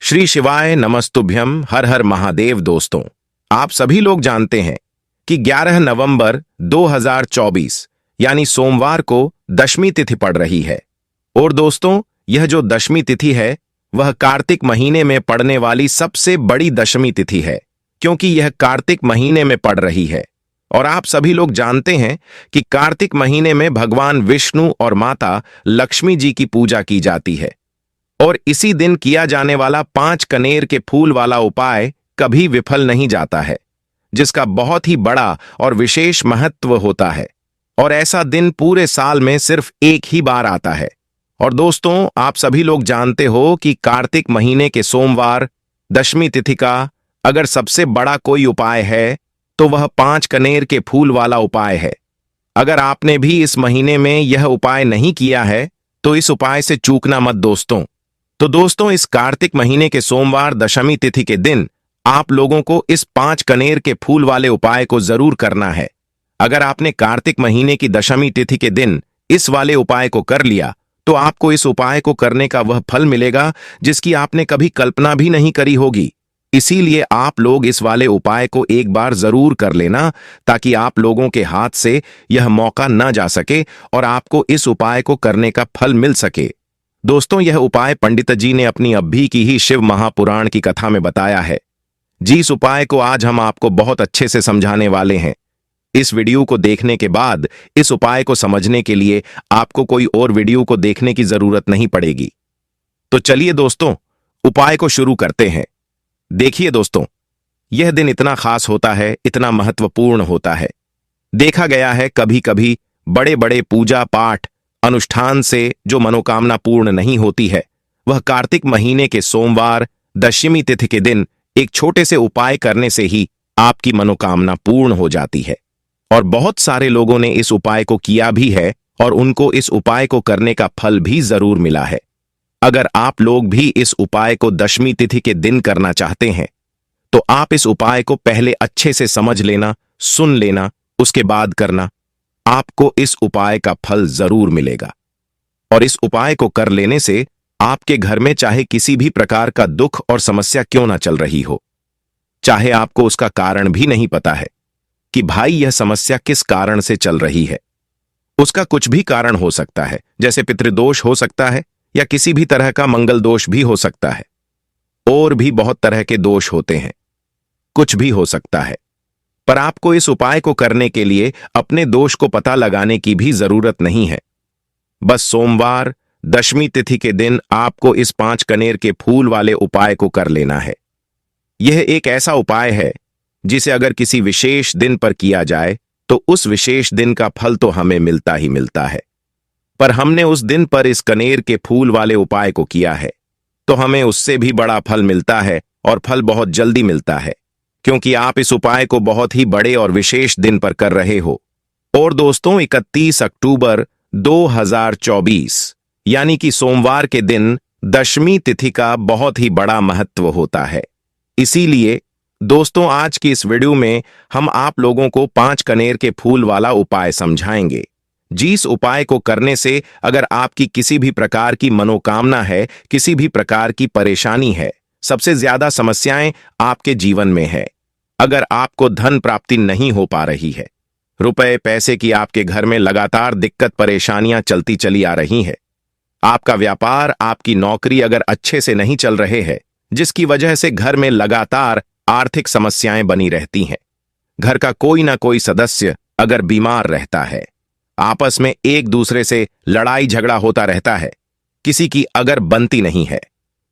श्री शिवाय नमस्तुभ्यम। हर हर महादेव। दोस्तों, आप सभी लोग जानते हैं कि 11 नवंबर 2024 यानी सोमवार को दशमी तिथि पड़ रही है। और दोस्तों, यह जो दशमी तिथि है वह कार्तिक महीने में पड़ने वाली सबसे बड़ी दशमी तिथि है, क्योंकि यह कार्तिक महीने में पड़ रही है। और आप सभी लोग जानते हैं कि कार्तिक महीने में भगवान विष्णु और माता लक्ष्मी जी की पूजा की जाती है। और इसी दिन किया जाने वाला 5 कनेर के फूल वाला उपाय कभी विफल नहीं जाता है, जिसका बहुत ही बड़ा और विशेष महत्व होता है। और ऐसा दिन पूरे साल में सिर्फ एक ही बार आता है। और दोस्तों, आप सभी लोग जानते हो कि कार्तिक महीने के सोमवार दशमी तिथि का अगर सबसे बड़ा कोई उपाय है तो वह 5 कनेर के फूल वाला उपाय है। अगर आपने भी इस महीने में यह उपाय नहीं किया है तो इस उपाय से चूकना मत दोस्तों। तो दोस्तों, इस कार्तिक महीने के सोमवार दशमी तिथि के दिन आप लोगों को इस 5 कनेर के फूल वाले उपाय को जरूर करना है। अगर आपने कार्तिक महीने की दशमी तिथि के दिन इस वाले उपाय को कर लिया तो आपको इस उपाय को करने का वह फल मिलेगा जिसकी आपने कभी कल्पना भी नहीं करी होगी। इसीलिए आप लोग इस वाले उपाय को एक बार जरूर कर लेना, ताकि आप लोगों के हाथ से यह मौका न जा सके और आपको इस उपाय को करने का फल मिल सके। दोस्तों, यह उपाय पंडित जी ने अपनी अभी की ही शिव महापुराण की कथा में बताया है। जिस उपाय को आज हम आपको बहुत अच्छे से समझाने वाले हैं। इस वीडियो को देखने के बाद इस उपाय को समझने के लिए आपको कोई और वीडियो को देखने की जरूरत नहीं पड़ेगी। तो चलिए दोस्तों, उपाय को शुरू करते हैं। देखिए दोस्तों, यह दिन इतना खास होता है, इतना महत्वपूर्ण होता है। देखा गया है कभी कभी बड़े बड़े पूजा पाठ अनुष्ठान से जो मनोकामना पूर्ण नहीं होती है, वह कार्तिक महीने के सोमवार दशमी तिथि के दिन एक छोटे से उपाय करने से ही आपकी मनोकामना पूर्ण हो जाती है। और बहुत सारे लोगों ने इस उपाय को किया भी है और उनको इस उपाय को करने का फल भी जरूर मिला है। अगर आप लोग भी इस उपाय को दशमी तिथि के दिन करना चाहते हैं तो आप इस उपाय को पहले अच्छे से समझ लेना, सुन लेना, उसके बाद करना। आपको इस उपाय का फल जरूर मिलेगा। और इस उपाय को कर लेने से आपके घर में चाहे किसी भी प्रकार का दुख और समस्या क्यों ना चल रही हो, चाहे आपको उसका कारण भी नहीं पता है कि भाई यह समस्या किस कारण से चल रही है, उसका कुछ भी कारण हो सकता है, जैसे पितृदोष हो सकता है या किसी भी तरह का मंगल दोष भी हो सकता है। और भी बहुत तरह के दोष होते हैं, कुछ भी हो सकता है। पर आपको इस उपाय को करने के लिए अपने दोष को पता लगाने की भी जरूरत नहीं है। बस सोमवार दशमी तिथि के दिन आपको इस 5 कनेर के फूल वाले उपाय को कर लेना है। यह एक ऐसा उपाय है जिसे अगर किसी विशेष दिन पर किया जाए तो उस विशेष दिन का फल तो हमें मिलता ही मिलता है। पर हमने उस दिन पर इस कनेर के फूल वाले उपाय को किया है तो हमें उससे भी बड़ा फल मिलता है, और फल बहुत जल्दी मिलता है, क्योंकि आप इस उपाय को बहुत ही बड़े और विशेष दिन पर कर रहे हो। और दोस्तों, 31 अक्टूबर 2024 यानी कि सोमवार के दिन दशमी तिथि का बहुत ही बड़ा महत्व होता है। इसीलिए दोस्तों, आज की इस वीडियो में हम आप लोगों को 5 कनेर के फूल वाला उपाय समझाएंगे। जिस उपाय को करने से अगर आपकी किसी भी प्रकार की मनोकामना है, किसी भी प्रकार की परेशानी है, सबसे ज्यादा समस्याएं आपके जीवन में है, अगर आपको धन प्राप्ति नहीं हो पा रही है, रुपए पैसे की आपके घर में लगातार दिक्कत परेशानियां चलती चली आ रही है, आपका व्यापार आपकी नौकरी अगर अच्छे से नहीं चल रहे हैं, जिसकी वजह से घर में लगातार आर्थिक समस्याएं बनी रहती हैं, घर का कोई ना कोई सदस्य अगर बीमार रहता है, आपस में एक दूसरे से लड़ाई झगड़ा होता रहता है, किसी की अगर बनती नहीं है,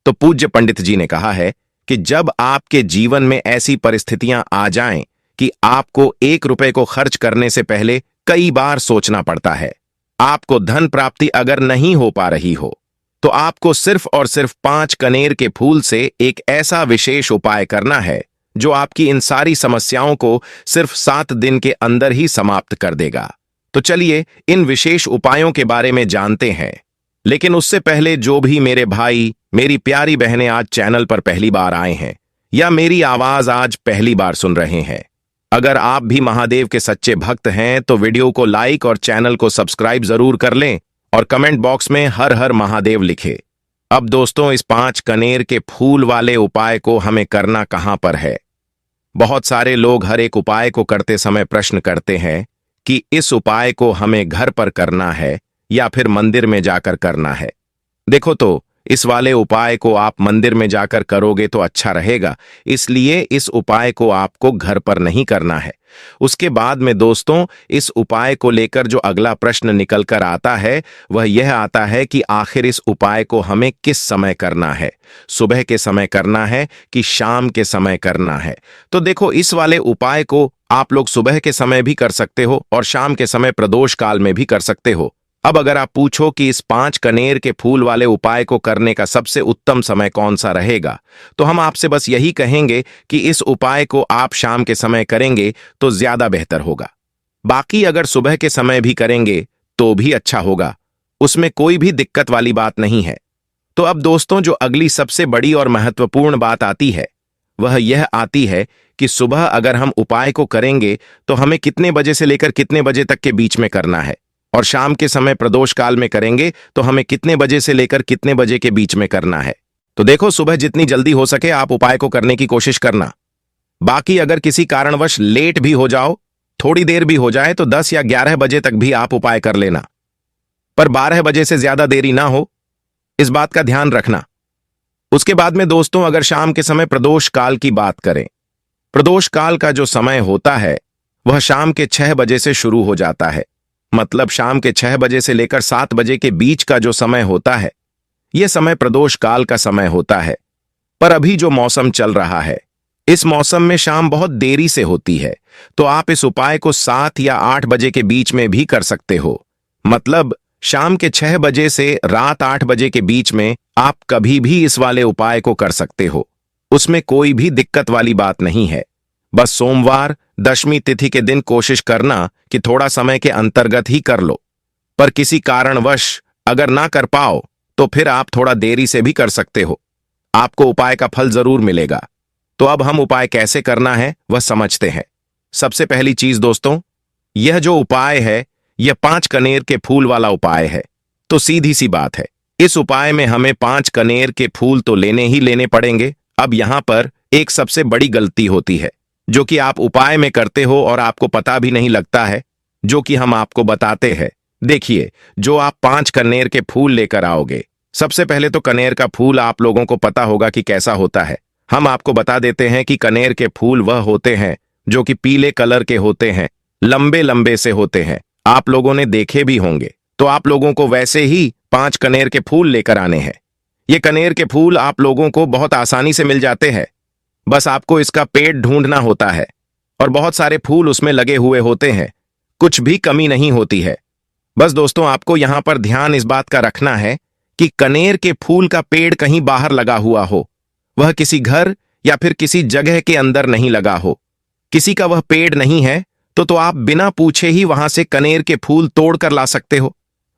तो पूज्य पंडित जी ने कहा है कि जब आपके जीवन में ऐसी परिस्थितियां आ जाएं कि आपको 1 रुपए को खर्च करने से पहले कई बार सोचना पड़ता है, आपको धन प्राप्ति अगर नहीं हो पा रही हो, तो आपको सिर्फ और सिर्फ 5 कनेर के फूल से एक ऐसा विशेष उपाय करना है जो आपकी इन सारी समस्याओं को सिर्फ 7 दिन के अंदर ही समाप्त कर देगा। तो चलिए इन विशेष उपायों के बारे में जानते हैं। लेकिन उससे पहले जो भी मेरे भाई मेरी प्यारी बहनें आज चैनल पर पहली बार आए हैं या मेरी आवाज आज पहली बार सुन रहे हैं, अगर आप भी महादेव के सच्चे भक्त हैं तो वीडियो को लाइक और चैनल को सब्सक्राइब जरूर कर लें और कमेंट बॉक्स में हर हर महादेव लिखें। अब दोस्तों, इस 5 कनेर के फूल वाले उपाय को हमें करना कहां पर है? बहुत सारे लोग हर एक उपाय को करते समय प्रश्न करते हैं कि इस उपाय को हमें घर पर करना है या फिर मंदिर में जाकर करना है। देखो तो, इस वाले उपाय को आप मंदिर में जाकर करोगे तो अच्छा रहेगा, इसलिए इस उपाय को आपको घर पर नहीं करना है। उसके बाद में दोस्तों, इस उपाय को लेकर जो अगला प्रश्न निकल कर आता है वह यह आता है कि आखिर इस उपाय को हमें किस समय करना है? सुबह के समय करना है कि शाम के समय करना है? तो देखो, इस वाले उपाय को आप लोग सुबह के समय भी कर सकते हो और शाम के समय प्रदोष काल में भी कर सकते हो। अब अगर आप पूछो कि इस 5 कनेर के फूल वाले उपाय को करने का सबसे उत्तम समय कौन सा रहेगा, तो हम आपसे बस यही कहेंगे कि इस उपाय को आप शाम के समय करेंगे तो ज्यादा बेहतर होगा। बाकी अगर सुबह के समय भी करेंगे तो भी अच्छा होगा, उसमें कोई भी दिक्कत वाली बात नहीं है। तो अब दोस्तों, जो अगली सबसे बड़ी और महत्वपूर्ण बात आती है वह यह आती है कि सुबह अगर हम उपाय को करेंगे तो हमें कितने बजे से लेकर कितने बजे तक के बीच में करना है, और शाम के समय प्रदोष काल में करेंगे तो हमें कितने बजे से लेकर कितने बजे के बीच में करना है। तो देखो, सुबह जितनी जल्दी हो सके आप उपाय को करने की कोशिश करना। बाकी अगर किसी कारणवश लेट भी हो जाओ, थोड़ी देर भी हो जाए, तो 10 या 11 बजे तक भी आप उपाय कर लेना, पर 12 बजे से ज्यादा देरी ना हो, इस बात का ध्यान रखना। उसके बाद में दोस्तों, अगर शाम के समय प्रदोष काल की बात करें, प्रदोष काल का जो समय होता है वह शाम के 6 बजे से शुरू हो जाता है। मतलब शाम के 6 बजे से लेकर 7 बजे के बीच का जो समय होता है यह समय प्रदोष काल का समय होता है। पर अभी जो मौसम चल रहा है, इस मौसम में शाम बहुत देरी से होती है, तो आप इस उपाय को 7 या 8 बजे के बीच में भी कर सकते हो। मतलब शाम के 6 बजे से रात 8 बजे के बीच में आप कभी भी इस वाले उपाय को कर सकते हो, उसमें कोई भी दिक्कत वाली बात नहीं है। बस सोमवार दशमी तिथि के दिन कोशिश करना कि थोड़ा समय के अंतर्गत ही कर लो, पर किसी कारणवश अगर ना कर पाओ तो फिर आप थोड़ा देरी से भी कर सकते हो, आपको उपाय का फल जरूर मिलेगा। तो अब हम उपाय कैसे करना है वह समझते हैं। सबसे पहली चीज दोस्तों, यह जो उपाय है यह 5 कनेर के फूल वाला उपाय है। तो सीधी सी बात है, इस उपाय में हमें 5 कनेर के फूल तो लेने ही लेने पड़ेंगे। अब यहां पर एक सबसे बड़ी गलती होती है जो कि आप उपाय में करते हो और आपको पता भी नहीं लगता है, जो कि हम आपको बताते हैं। देखिए, जो आप 5 कनेर के फूल लेकर आओगे, सबसे पहले तो कनेर का फूल आप लोगों को पता होगा कि कैसा होता है। हम आपको बता देते हैं कि कनेर के फूल वह होते हैं जो कि पीले कलर के होते हैं, लंबे लंबे से होते हैं, आप लोगों ने देखे भी होंगे। तो आप लोगों को वैसे ही 5 कनेर के फूल लेकर आने हैं। ये कनेर के फूल आप लोगों को बहुत आसानी से मिल जाते हैं, बस आपको इसका पेड़ ढूंढना होता है और बहुत सारे फूल उसमें लगे हुए होते हैं, कुछ भी कमी नहीं होती है। बस दोस्तों, आपको यहां पर ध्यान इस बात का रखना है कि कनेर के फूल का पेड़ कहीं बाहर लगा हुआ हो, वह किसी घर या फिर किसी जगह के अंदर नहीं लगा हो। किसी का वह पेड़ नहीं है तो आप बिना पूछे ही वहां से कनेर के फूल तोड़ कर ला सकते हो।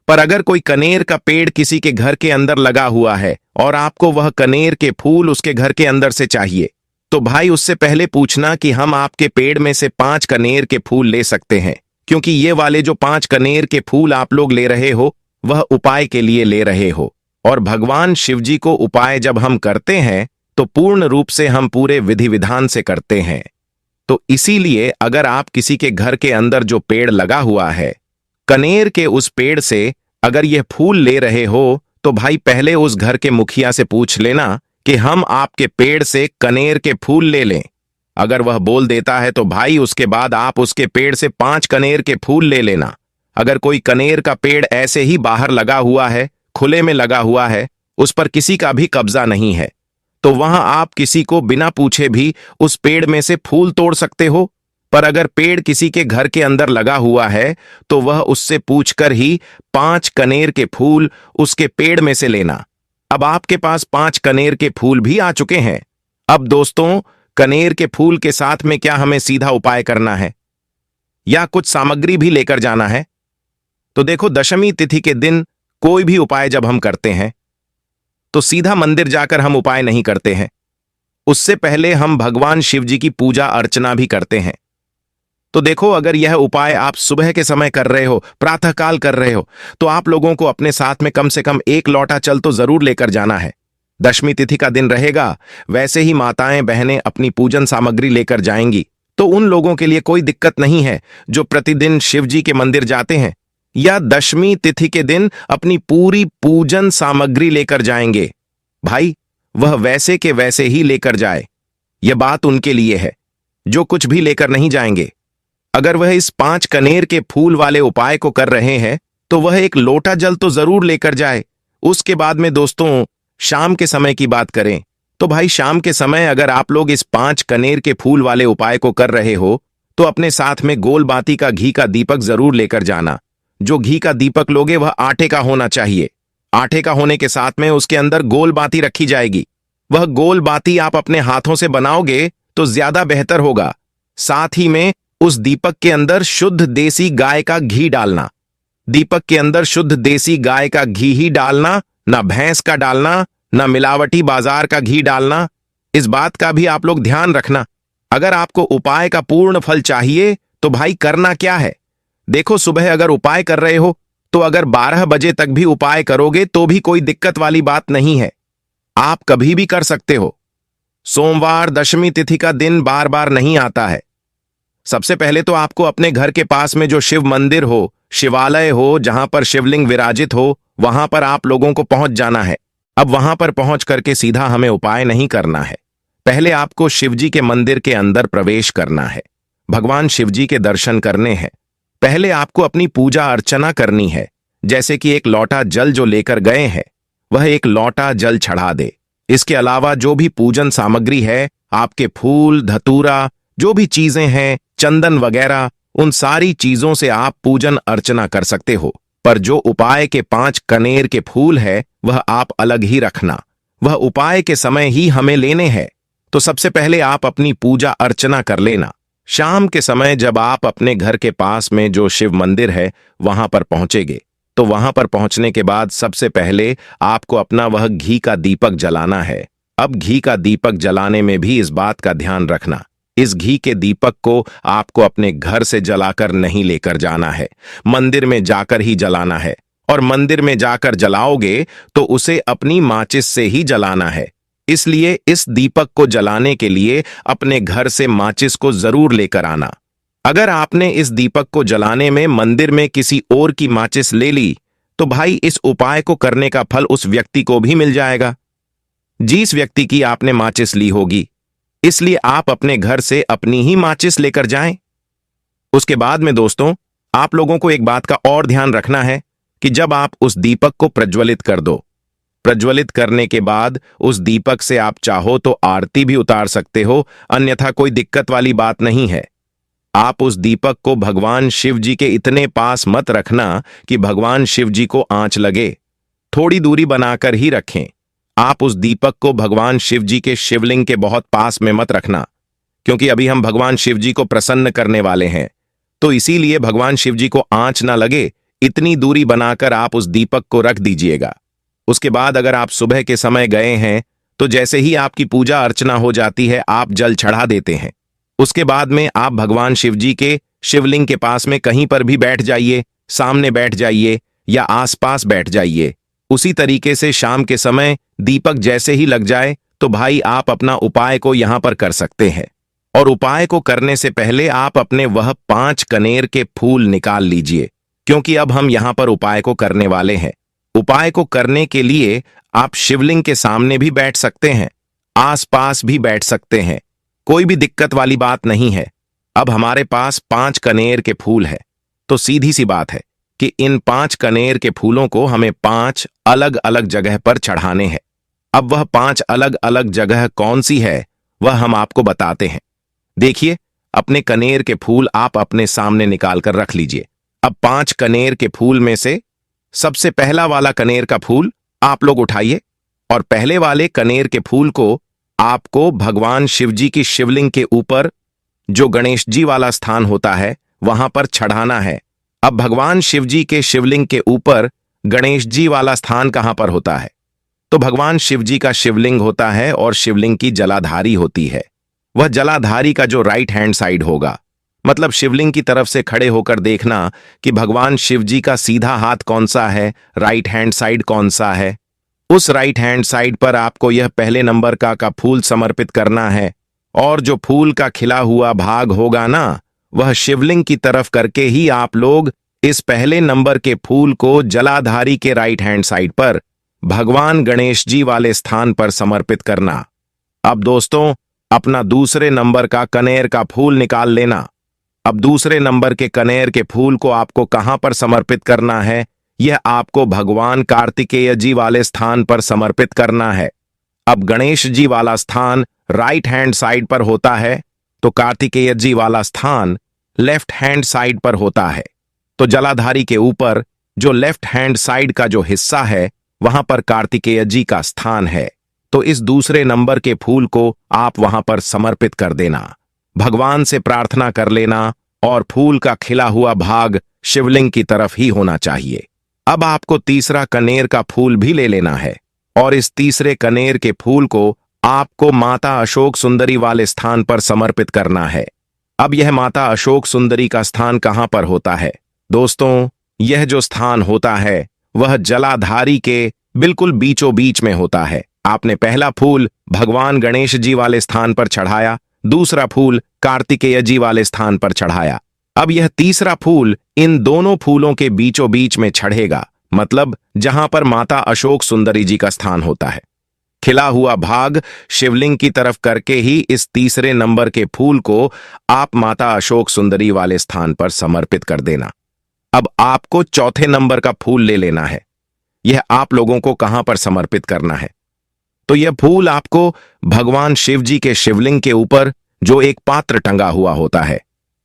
पर अगर कोई कनेर का पेड़ किसी के घर के अंदर लगा हुआ है और आपको वह कनेर के फूल उसके घर के अंदर से चाहिए, तो भाई उससे पहले पूछना कि हम आपके पेड़ में से 5 कनेर के फूल ले सकते हैं, क्योंकि ये वाले जो 5 कनेर के फूल आप लोग ले रहे हो वह उपाय के लिए ले रहे हो, और भगवान शिव जी को उपाय जब हम करते हैं तो पूर्ण रूप से हम पूरे विधि विधान से करते हैं। तो इसीलिए अगर आप किसी के घर के अंदर जो पेड़ लगा हुआ है, कनेर के उस पेड़ से अगर यह फूल ले रहे हो, तो भाई पहले उस घर के मुखिया से पूछ लेना कि हम आपके पेड़ से कनेर के फूल ले लें। अगर वह बोल देता है तो भाई उसके बाद आप उसके पेड़ से 5 कनेर के फूल ले लेना। अगर कोई कनेर का पेड़ ऐसे ही बाहर लगा हुआ है, खुले में लगा हुआ है, उस पर किसी का भी कब्जा नहीं है, तो वहां आप किसी को बिना पूछे भी उस पेड़ में से फूल तोड़ सकते हो। पर अगर पेड़ किसी के घर के अंदर लगा हुआ है तो वह उससे पूछकर ही 5 कनेर के फूल उसके पेड़ में से लेना। अब आपके पास 5 कनेर के फूल भी आ चुके हैं। अब दोस्तों, कनेर के फूल के साथ में क्या हमें सीधा उपाय करना है या कुछ सामग्री भी लेकर जाना है? तो देखो, दशमी तिथि के दिन कोई भी उपाय जब हम करते हैं तो सीधा मंदिर जाकर हम उपाय नहीं करते हैं, उससे पहले हम भगवान शिव जी की पूजा अर्चना भी करते हैं। तो देखो, अगर यह उपाय आप सुबह के समय कर रहे हो, प्रातःकाल कर रहे हो, तो आप लोगों को अपने साथ में कम से कम 1 लोटा जल तो जरूर लेकर जाना है। दशमी तिथि का दिन रहेगा, वैसे ही माताएं बहनें अपनी पूजन सामग्री लेकर जाएंगी, तो उन लोगों के लिए कोई दिक्कत नहीं है जो प्रतिदिन शिव जी के मंदिर जाते हैं या दशमी तिथि के दिन अपनी पूरी पूजन सामग्री लेकर जाएंगे। भाई, वह वैसे के वैसे ही लेकर जाए। यह बात उनके लिए है जो कुछ भी लेकर नहीं जाएंगे। अगर वह इस 5 कनेर के फूल वाले उपाय को कर रहे हैं तो वह 1 लोटा जल तो जरूर लेकर जाए। उसके बाद में दोस्तों, शाम के समय की बात करें तो भाई, शाम के समय अगर आप लोग इस 5 कनेर के फूल वाले उपाय को कर रहे हो तो अपने साथ में गोल बाती का घी का दीपक जरूर लेकर जाना। जो घी का दीपक लोगे वह आटे का होना चाहिए। आटे का होने के साथ में उसके अंदर गोल बाती रखी जाएगी। वह गोल बाती आप अपने हाथों से बनाओगे तो ज्यादा बेहतर होगा। साथ ही में उस दीपक के अंदर शुद्ध देसी गाय का घी डालना। दीपक के अंदर शुद्ध देसी गाय का घी ही डालना, ना भैंस का डालना, ना मिलावटी बाजार का घी डालना। इस बात का भी आप लोग ध्यान रखना। अगर आपको उपाय का पूर्ण फल चाहिए तो भाई करना क्या है, देखो, सुबह अगर उपाय कर रहे हो तो अगर 12 बजे तक भी उपाय करोगे तो भी कोई दिक्कत वाली बात नहीं है। आप कभी भी कर सकते हो। सोमवार दशमी तिथि का दिन बार बार नहीं आता है। सबसे पहले तो आपको अपने घर के पास में जो शिव मंदिर हो, शिवालय हो, जहां पर शिवलिंग विराजित हो, वहां पर आप लोगों को पहुंच जाना है। अब वहां पर पहुंच करके सीधा हमें उपाय नहीं करना है। पहले आपको शिवजी के मंदिर के अंदर प्रवेश करना है, भगवान शिवजी के दर्शन करने हैं। पहले आपको अपनी पूजा अर्चना करनी है। जैसे कि 1 लोटा जल जो लेकर गए हैं वह 1 लोटा जल चढ़ा दे। इसके अलावा जो भी पूजन सामग्री है, आपके फूल धतूरा, जो भी चीजें हैं, चंदन वगैरह, उन सारी चीजों से आप पूजन अर्चना कर सकते हो। पर जो उपाय के 5 कनेर के फूल है वह आप अलग ही रखना। वह उपाय के समय ही हमें लेने हैं। तो सबसे पहले आप अपनी पूजा अर्चना कर लेना। शाम के समय जब आप अपने घर के पास में जो शिव मंदिर है वहां पर पहुंचेंगे तो वहां पर पहुंचने के बाद सबसे पहले आपको अपना वह घी का दीपक जलाना है। अब घी का दीपक जलाने में भी इस बात का ध्यान रखना, इस घी के दीपक को आपको अपने घर से जलाकर नहीं लेकर जाना है, मंदिर में जाकर ही जलाना है। और मंदिर में जाकर जलाओगे तो उसे अपनी माचिस से ही जलाना है। इसलिए इस दीपक को जलाने के लिए अपने घर से माचिस को जरूर लेकर आना। अगर आपने इस दीपक को जलाने में मंदिर में किसी और की माचिस ले ली तो भाई, इस उपाय को करने का फल उस व्यक्ति को भी मिल जाएगा जिस व्यक्ति की आपने माचिस ली होगी। इसलिए आप अपने घर से अपनी ही माचिस लेकर जाएं। उसके बाद में दोस्तों, आप लोगों को एक बात का और ध्यान रखना है कि जब आप उस दीपक को प्रज्वलित कर दो, प्रज्वलित करने के बाद उस दीपक से आप चाहो तो आरती भी उतार सकते हो, अन्यथा कोई दिक्कत वाली बात नहीं है। आप उस दीपक को भगवान शिव जी के इतने पास मत रखना कि भगवान शिव जी को आंच लगे। थोड़ी दूरी बनाकर ही रखें। आप उस दीपक को भगवान शिव जी के शिवलिंग के बहुत पास में मत रखना, क्योंकि अभी हम भगवान शिव जी को प्रसन्न करने वाले हैं। तो इसीलिए भगवान शिव जी को आंच ना लगे, इतनी दूरी बनाकर आप उस दीपक को रख दीजिएगा। उसके बाद अगर आप सुबह के समय गए हैं तो जैसे ही आपकी पूजा अर्चना हो जाती है आप जल चढ़ा देते हैं। उसके बाद में आप भगवान शिव जी के शिवलिंग के पास में कहीं पर भी बैठ जाइए, सामने बैठ जाइए या आसपास बैठ जाइए। उसी तरीके से शाम के समय दीपक जैसे ही लग जाए तो भाई आप अपना उपाय को यहां पर कर सकते हैं। और उपाय को करने से पहले आप अपने वह 5 कनेर के फूल निकाल लीजिए, क्योंकि अब हम यहां पर उपाय को करने वाले हैं। उपाय को करने के लिए आप शिवलिंग के सामने भी बैठ सकते हैं, आसपास भी बैठ सकते हैं, कोई भी दिक्कत वाली बात नहीं है। अब हमारे पास 5 कनेर के फूल है, तो सीधी सी बात है कि इन 5 कनेर के फूलों को हमें 5 अलग अलग जगह पर चढ़ाने हैं। अब वह 5 अलग अलग जगह कौन सी है वह हम आपको बताते हैं। देखिए, अपने कनेर के फूल आप अपने सामने निकाल कर रख लीजिए। अब 5 कनेर के फूल में से सबसे पहला वाला कनेर का फूल आप लोग उठाइए और पहले वाले कनेर के फूल को आपको भगवान शिव जी की शिवलिंग के ऊपर जो गणेश जी वाला स्थान होता है वहां पर चढ़ाना है। अब भगवान शिव जी के शिवलिंग के ऊपर गणेश जी वाला स्थान कहां पर होता है? तो भगवान शिव जी का शिवलिंग होता है और शिवलिंग की जलाधारी होती है। वह जलाधारी का जो राइट हैंड साइड होगा, मतलब शिवलिंग की तरफ से खड़े होकर देखना कि भगवान शिव जी का सीधा हाथ कौन सा है, राइट हैंड साइड कौन सा है। उस राइट हैंड साइड पर आपको यह पहले नंबर का फूल समर्पित करना है, और जो फूल का खिला हुआ भाग होगा ना, वह शिवलिंग की तरफ करके ही आप लोग इस पहले नंबर के फूल को जलाधारी के राइट हैंड साइड पर भगवान गणेश जी वाले स्थान पर समर्पित करना। अब दोस्तों, अपना दूसरे नंबर का कनेर का फूल निकाल लेना। अब दूसरे नंबर के कनेर के फूल को आपको कहां पर समर्पित करना है? यह आपको भगवान कार्तिकेय जी वाले स्थान पर समर्पित करना है। अब गणेश जी वाला स्थान राइट हैंड साइड पर होता है, तो कार्तिकेय जी वाला स्थान लेफ्ट हैंड साइड पर होता है। तो जलाधारी के ऊपर जो लेफ्ट हैंड साइड का जो हिस्सा है, वहां पर कार्तिकेय जी का स्थान है। तो इस दूसरे नंबर के फूल को आप वहां पर समर्पित कर देना, भगवान से प्रार्थना कर लेना, और फूल का खिला हुआ भाग शिवलिंग की तरफ ही होना चाहिए। अब आपको तीसरा कनेर का फूल भी ले लेना है, और इस तीसरे कनेर के फूल को आपको माता अशोक सुंदरी वाले स्थान पर समर्पित करना है। अब यह माता अशोक सुंदरी का स्थान कहां पर होता है? दोस्तों, यह जो स्थान होता है वह जलाधारी के बिल्कुल बीचों बीच में होता है। आपने पहला फूल भगवान गणेश जी वाले स्थान पर चढ़ाया, दूसरा फूल कार्तिकेय जी वाले स्थान पर चढ़ाया। अब यह तीसरा फूल इन दोनों फूलों के बीचों बीच में चढ़ेगा, मतलब जहां पर माता अशोक सुंदरी जी का स्थान होता है। खिला हुआ भाग शिवलिंग की तरफ करके ही इस तीसरे नंबर के फूल को आप माता अशोक सुंदरी वाले स्थान पर समर्पित कर देना। अब आपको चौथे नंबर का फूल ले लेना है। यह आप लोगों को कहां पर समर्पित करना है? तो यह फूल आपको भगवान शिव जी के शिवलिंग के ऊपर जो एक पात्र टंगा हुआ होता है,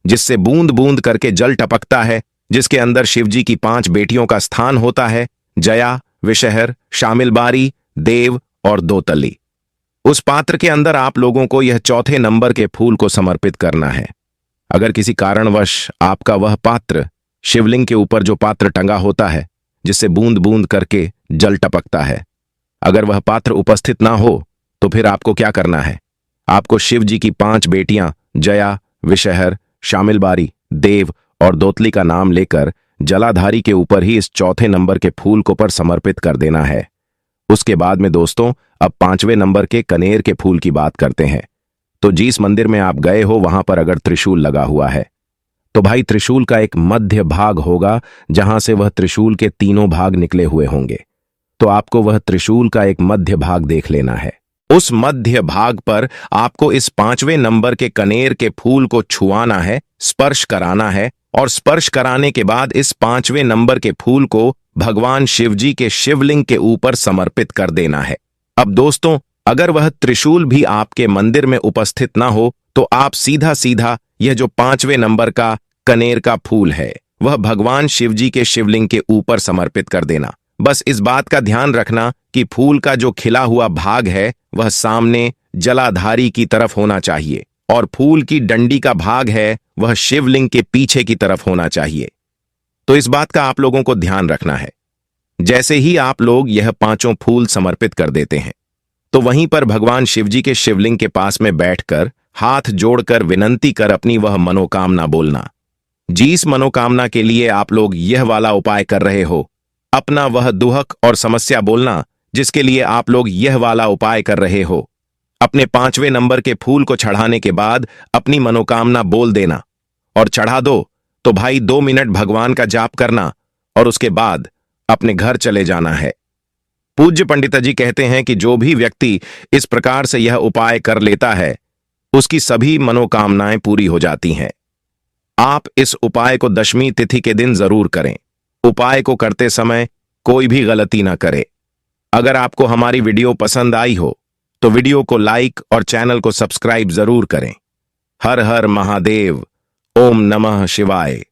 जिससे बूंद बूंद करके जल टपकता है, जिसके अंदर शिव जी की 5 बेटियों का स्थान होता है, जया, विषहर, शामिलबारी, देव और दोतली। उस पात्र के अंदर आप लोगों को यह चौथे नंबर के फूल को समर्पित करना है। अगर किसी कारणवश आपका वह पात्र, शिवलिंग के ऊपर जो पात्र टंगा होता है जिससे बूंद बूंद करके जल टपकता है, अगर वह पात्र उपस्थित ना हो, तो फिर आपको क्या करना है? आपको शिव जी की 5 बेटियां जया, विषहर, शामिलबारी, देव और दोतली का नाम लेकर जलाधारी के ऊपर ही इस चौथे नंबर के फूल को पर समर्पित कर देना है। उसके बाद में दोस्तों, अब 5वें नंबर के कनेर के फूल की बात करते हैं। तो जिस मंदिर में आप गए हो वहां पर अगर त्रिशूल लगा हुआ है, तो भाई त्रिशूल का एक मध्य भाग होगा जहां से वह त्रिशूल के 3 भाग निकले हुए होंगे। तो आपको वह त्रिशूल का एक मध्य भाग देख लेना है। उस मध्य भाग पर आपको इस 5वें नंबर के कनेर के फूल को छुआना है, स्पर्श कराना है, और स्पर्श कराने के बाद इस 5वें नंबर के फूल को भगवान शिव जी के शिवलिंग के ऊपर समर्पित कर देना है। अब दोस्तों, अगर वह त्रिशूल भी आपके मंदिर में उपस्थित ना हो, तो आप सीधा सीधा यह जो 5वें नंबर का कनेर का फूल है वह भगवान शिव जी के शिवलिंग के ऊपर समर्पित कर देना। बस इस बात का ध्यान रखना कि फूल का जो खिला हुआ भाग है वह सामने जलाधारी की तरफ होना चाहिए, और फूल की डंडी का भाग है वह शिवलिंग के पीछे की तरफ होना चाहिए। तो इस बात का आप लोगों को ध्यान रखना है। जैसे ही आप लोग यह 5 फूल समर्पित कर देते हैं, तो वहीं पर भगवान शिव जी के शिवलिंग के पास में बैठकर हाथ जोड़कर विनंती कर अपनी वह मनोकामना बोलना। जिस मनोकामना के लिए आप लोग यह वाला उपाय कर रहे हो, अपना वह दुहक और समस्या बोलना जिसके लिए आप लोग यह वाला उपाय कर रहे हो। अपने 5वें नंबर के फूल को चढ़ाने के बाद अपनी मनोकामना बोल देना और चढ़ा दो। तो भाई 2 मिनट भगवान का जाप करना और उसके बाद अपने घर चले जाना है। पूज्य पंडित जी कहते हैं कि जो भी व्यक्ति इस प्रकार से यह उपाय कर लेता है, उसकी सभी मनोकामनाएं पूरी हो जाती हैं। आप इस उपाय को 10वीं तिथि के दिन जरूर करें। उपाय को करते समय कोई भी गलती ना करे। अगर आपको हमारी वीडियो पसंद आई हो तो वीडियो को लाइक और चैनल को सब्सक्राइब जरूर करें। हर हर महादेव। ओम नमः शिवाय।